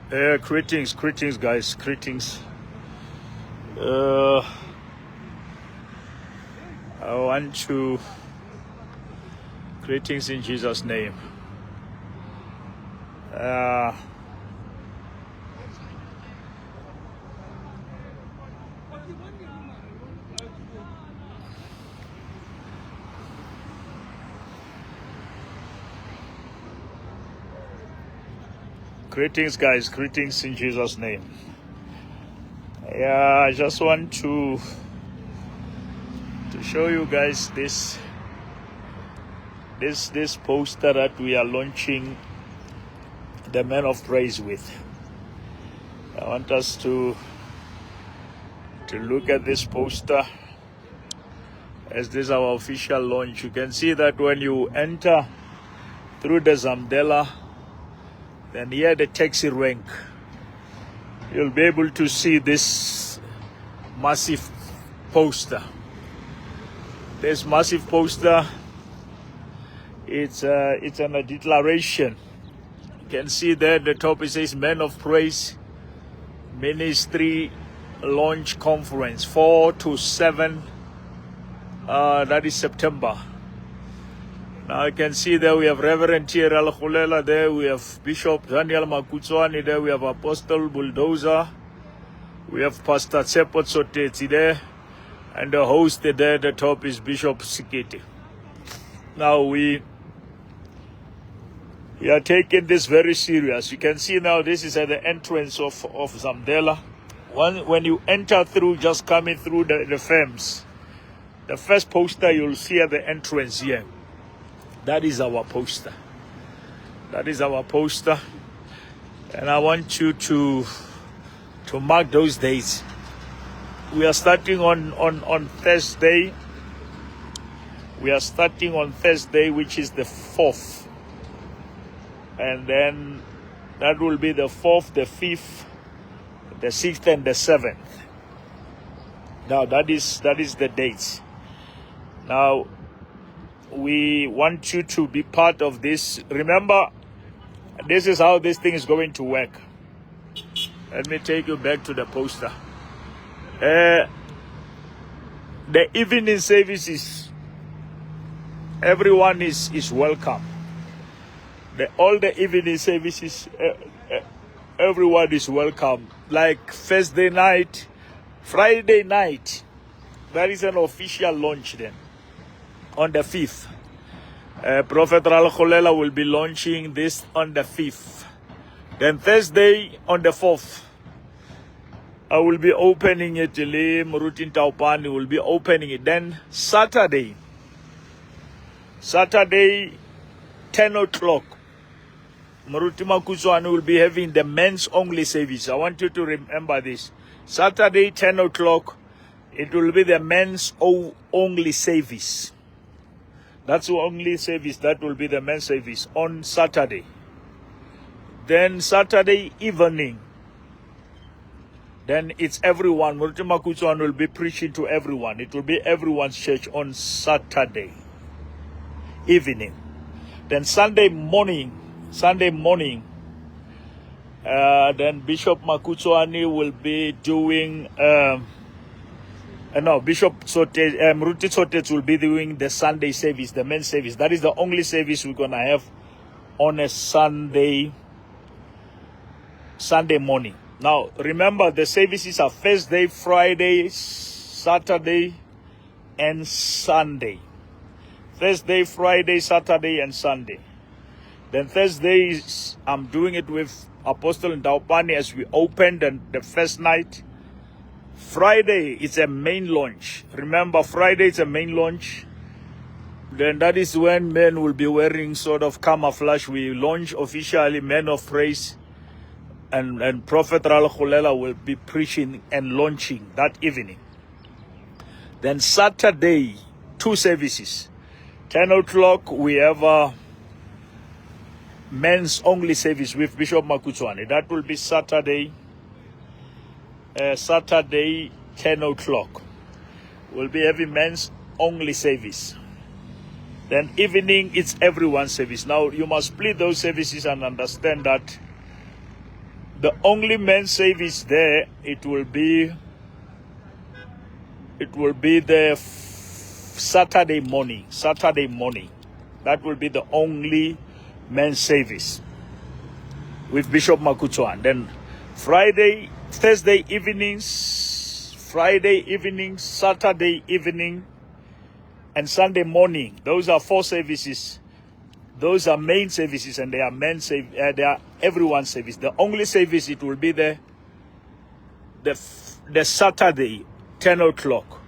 Greetings, guys, greetings. I want to greetings in Jesus' name. Greetings, guys, greetings in Jesus' name. I just want to show you guys this poster that we are launching the Men of Praise with. I want us to look at this poster as this is our official launch. You can see that when you enter through the Zamdela, then here the taxi rank, you'll be able to see this massive poster. This massive poster, it's a declaration. You can see there at the top it says Men of Praise Ministry Launch Conference 4 to 7, that is September. Now you can see there we have Reverend T.R. Khulela there, we have Bishop Daniel Makutswani there, we have Apostle Bulldozer, we have Pastor Tsepo Tsotetsi there, and the host there at the top is Bishop Sekete. Now we are taking this very serious. You can see now this is at the entrance of Zamdela. When you enter through, just coming through the firms, the first poster you'll see at the entrance here. That is our poster. That is our poster. And I want you to mark those dates. We are starting on Thursday. We are starting on Thursday, which is the 4th. And then that will be the 4th, the 5th, the 6th, and the 7th. Now that is the dates. Now, we want you to be part of this. Remember, this is how this thing is going to work. Let me take you back to the poster. The evening services, everyone is welcome. All the evening services, everyone is welcome. Like Thursday night, Friday night, there is an official launch then. On the 5th, Prophet Ral Khulela will be launching this on the 5th. Then Thursday on the 4th, I will be opening it. Murutin Taupani will be opening it. Then Saturday, 10 o'clock, Murutima Kuswani will be having the men's only service. I want you to remember this. Saturday, 10 o'clock, it will be the men's only service. That's the only service. That will be the men's service on Saturday. Then Saturday evening, then it's everyone. Murutima Kuswan will be preaching to everyone. It will be everyone's church on Saturday evening. Then Sunday morning, then Bishop Makutswani will be doing Bishop Ruti Sotet will be doing the Sunday service, the men's service. That is the only service we're going to have on a Sunday morning. Now, remember, the services are Thursday, Friday, Saturday, and Sunday. Thursday, Friday, Saturday, and Sunday. Then Thursdays, I'm doing it with Apostle Ndaupani as we opened the first night. Friday, it's a main launch. Remember, Friday is a main launch. Then that is when men will be wearing sort of camouflage. We launch officially Men of Praise. And Prophet Ral Khulela will be preaching and launching that evening. Then Saturday, 2 services. 10 o'clock, we have a men's only service with Bishop Makutswani. That will be Saturday. Saturday, 10 o'clock. We'll be having men's only service. Then evening, it's everyone's service. Now, you must split those services and understand that The only men's service there, it will be the Saturday morning. Saturday morning. That will be the only men's service with Bishop Makutuan. Then Thursday evenings, Friday evening, Saturday evening, and Sunday morning. Those are 4 services. Those are main services, and they are men's they are everyone's service. The only service it will be the Saturday 10 o'clock.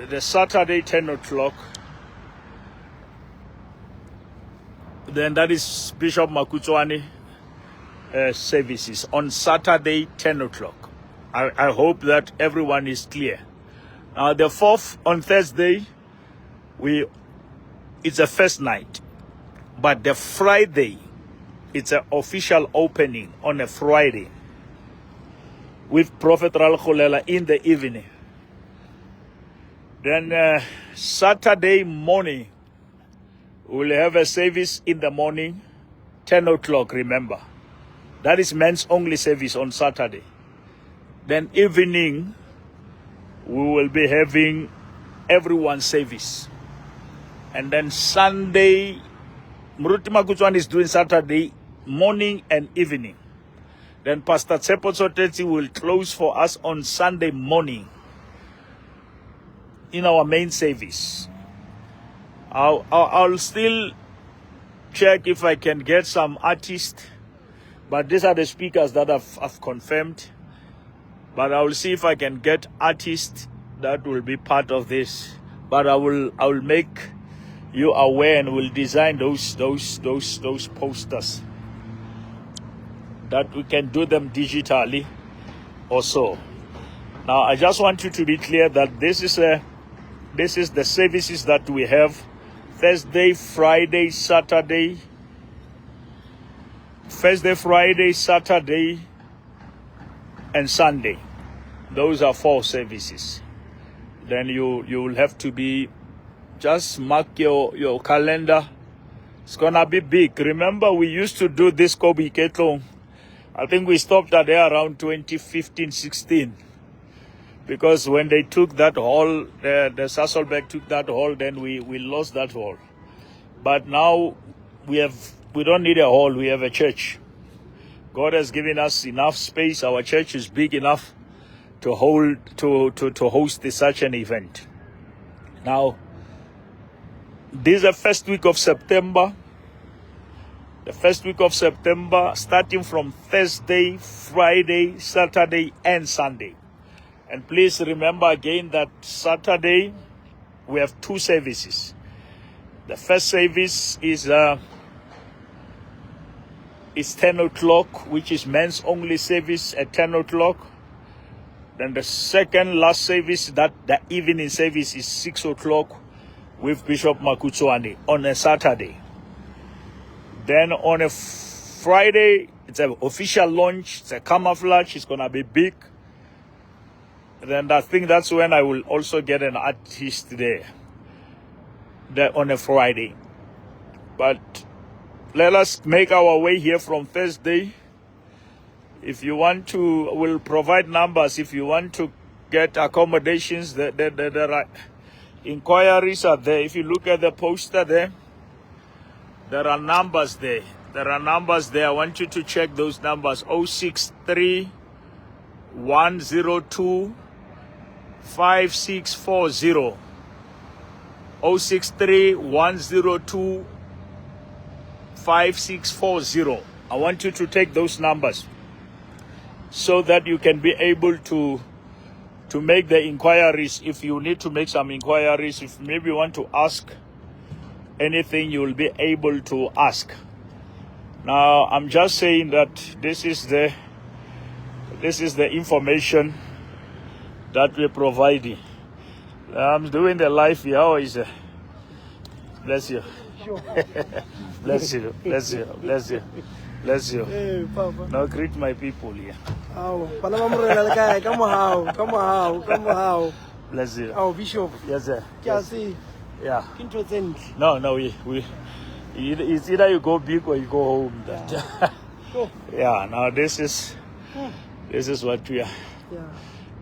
The Saturday 10 o'clock. Then that is Bishop Makutuani services on Saturday 10 o'clock. I hope that everyone is clear. The 4th on Thursday, it's a first night. But the Friday, it's an official opening on a Friday with Prophet Ral Kholela in the evening. Then Saturday morning, we'll have a service in the morning, 10 o'clock, remember. That is men's only service on Saturday. Then evening, we will be having everyone's service. And then Sunday, Muruti Makutuan is doing Saturday morning and evening. Then Pastor Tsepo Tsoteti will close for us on Sunday morning in our main service. I'll still check if I can get some artists, but these are the speakers that I've confirmed. But I will see if I can get artists that will be part of this. But I will make you aware and will design those posters that we can do them digitally also. Now I just want you to be clear that this is the services that we have: Thursday, Friday, Saturday, and Sunday. Those are 4 services. Then you will have to be, just mark your calendar. It's gonna be big. Remember, we used to do this Kobe Ketong. I think we stopped at there around 2015-16. Because when they took that hall, the Sasolbeck took that hall, then we lost that hall. But now we don't need a hall, we have a church. God has given us enough space. Our church is big enough to host such an event. Now, this is the first week of September. The first week of September, starting from Thursday, Friday, Saturday, and Sunday. And please remember again that Saturday, we have 2 services. The first service is 10 o'clock, which is men's only service at 10 o'clock. Then the second last service, that the evening service, is 6 o'clock with Bishop Makutuani on a Saturday. Then on a Friday, it's an official launch. It's a camouflage. It's going to be big. Then I think that's when I will also get an artist there on a Friday. But let us make our way here from Thursday. If you want to, we'll provide numbers. If you want to get accommodations, there are inquiries are there. If you look at the poster there are numbers there. I want you to check those numbers. 063 102 5640. 063 102 5640. I want you to take those numbers so that you can be able to make the inquiries. If you need to make some inquiries, if maybe you want to ask anything, you will be able to ask. Now, I'm just saying that this is the information that we're providing. I'm doing the live here. How is it? Bless you. Sure. Bless you. Hey, Papa. Now greet my people here. Come on. Bless you. Oh, Bishop. Yes, sir. Yes. Yeah. Interesting. No, it's either you go big or you go home. Yeah. Oh. Yeah, now this is Hmm. what we are Yeah.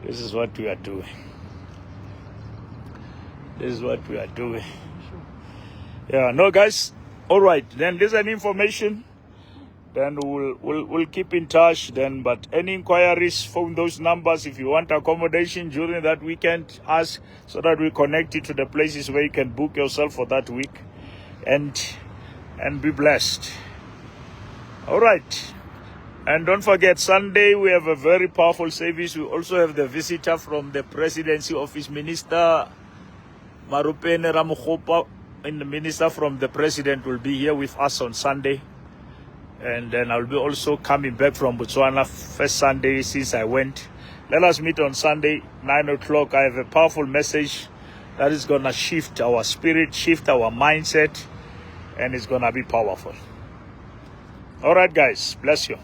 this is what we are doing. This is what we are doing. Sure. Yeah, no guys. All right, then there's an information. Then we'll keep in touch then. But any inquiries, phone those numbers. If you want accommodation during that weekend, ask so that we connect you to the places where you can book yourself for that week, and be blessed. All right. And don't forget, Sunday we have a very powerful service. We also have the visitor from the presidency office, Minister Marupene Ramukhopa, and the minister from the president will be here with us on Sunday. And then I'll be also coming back from Botswana first Sunday since I went. Let us meet on Sunday, 9 o'clock. I have a powerful message that is going to shift our spirit, shift our mindset, and it's going to be powerful. All right, guys. Bless you.